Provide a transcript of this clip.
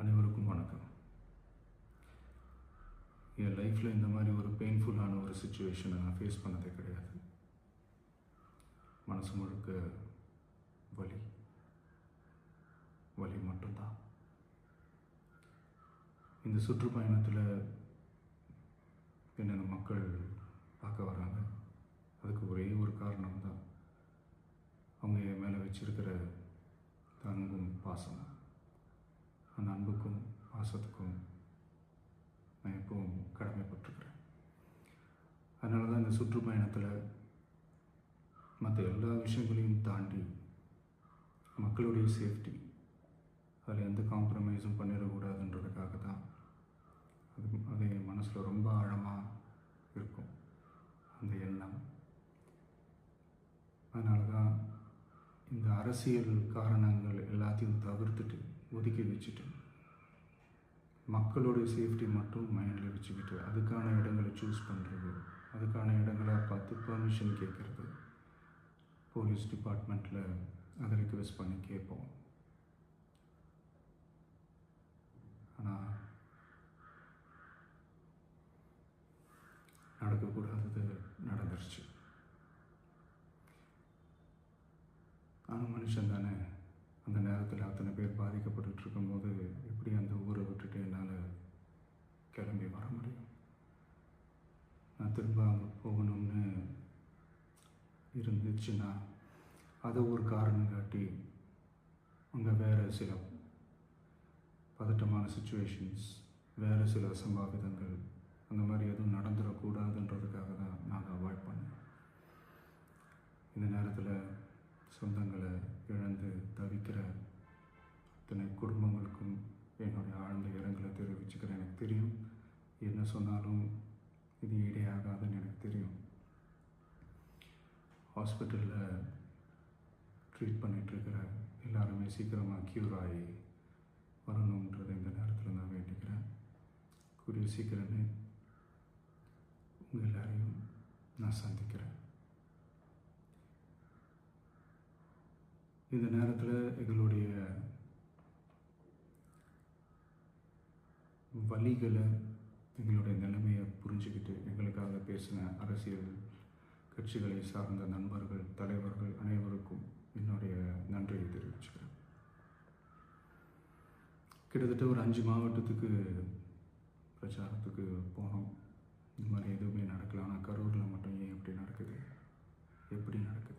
அனைவருக்கும் வணக்கம். என் லைஃப்பில் இந்த மாதிரி ஒரு பெயின்ஃபுல்லான ஒரு சுச்சுவேஷனை நான் ஃபேஸ் பண்ணதே கிடையாது. மனசு முழுக்க வலி வலி மட்டும்தான். இந்த சுற்றுப்பயணத்தில் என்னென்ன மக்கள் பார்க்க வராங்க, அதுக்கு ஒரே ஒரு காரணம் தான், அவங்க என் மேலே வச்சிருக்கிற அன்பும் பாசம். அந்த அன்புக்கும் பாசத்துக்கும் நான் எப்பவும் கடமைப்பட்டிருக்கிறேன். அதனால தான் இந்த சுற்றுப்பயணத்தில் மற்ற எல்லா விஷயங்களையும் தாண்டி மக்களுடைய சேஃப்டி, அதில் எந்த காம்ப்ரமைஸும் பண்ணிடக்கூடாதுன்றதுக்காக தான் அது என் மனசில் ரொம்ப ஆழமாக இருக்கும் அந்த எண்ணம். அதனால தான் இந்த அரசியல் காரணங்கள் எல்லாத்தையும் தவிர்த்துட்டு ஒதுக்கி வச்சுட்டு மக்களுடைய சேஃப்டி மட்டும் மைண்டில் வச்சுக்கிட்டு அதுக்கான இடங்களை சூஸ் பண்ணுறது, அதுக்கான இடங்களை பார்த்து பெர்மிஷன் கேட்குறது, போலீஸ் டிபார்ட்மெண்ட்டில் அதை ரிக்வெஸ்ட் பண்ணி கேட்போம். ஆனால் நடக்கக்கூடாதது நடந்துருச்சு. நானும் மனுஷன் தானே. அந்த நேரத்தில் அத்தனை பேர் பாதிக்கப்பட்டு இருக்கும்போது எப்படி அந்த ஊரை விட்டுட்டு என்னால் கிளம்பி வர முடியும்? நான் திரும்ப அங்கே போகணும்னு இருந்துச்சுன்னா அதை ஒரு காரணம் காட்டி அங்கே வேறு சில பதட்டமான சுச்சுவேஷன்ஸ், வேறு சில அசம்பாவிதங்கள் அந்த மாதிரி எதுவும் நடந்துடக்கூடாதுன்றதுக்காக தான் நான் அவாய்ட் பண்ணேன். இந்த நேரத்தில் சொந்தங்களை இழந்து தவிக்கிற அத்தனை குடும்பங்களுக்கும் என்னுடைய ஆழ்ந்த இரங்கலை தெரிவிச்சுக்கிறேன். எனக்கு தெரியும், என்ன சொன்னாலும் இது ஈடேயாகாதுன்னு எனக்கு தெரியும். ஹாஸ்பிட்டலில் ட்ரீட் பண்ணிகிட்ருக்கிற எல்லாருமே சீக்கிரமாக க்யூர் ஆகி வரணுன்றதை இந்த நேரத்தில் நான் வேண்டிக்கிறேன். கூடிய சீக்கிரமே உங்கள் எல்லாரையும் நான் சந்திக்கிறேன். இந்த நேரத்தில் எங்களுடைய வலிகளை, எங்களுடைய நிலைமையை புரிஞ்சுக்கிட்டு எங்களுக்காக பேசின அரசியல் கட்சிகளை சார்ந்த நண்பர்கள், தலைவர்கள் அனைவருக்கும் என்னுடைய நன்றியை தெரிவிச்சுக்கிறேன். கிட்டத்தட்ட ஒரு 5 மாவட்டத்துக்கு பிரச்சாரத்துக்கு போனோம். இந்த மாதிரி எதுவுமே நடக்கல. ஆனால் கரூரில் மட்டும் ஏன் எப்படி நடக்குது? எப்படி நடக்குது?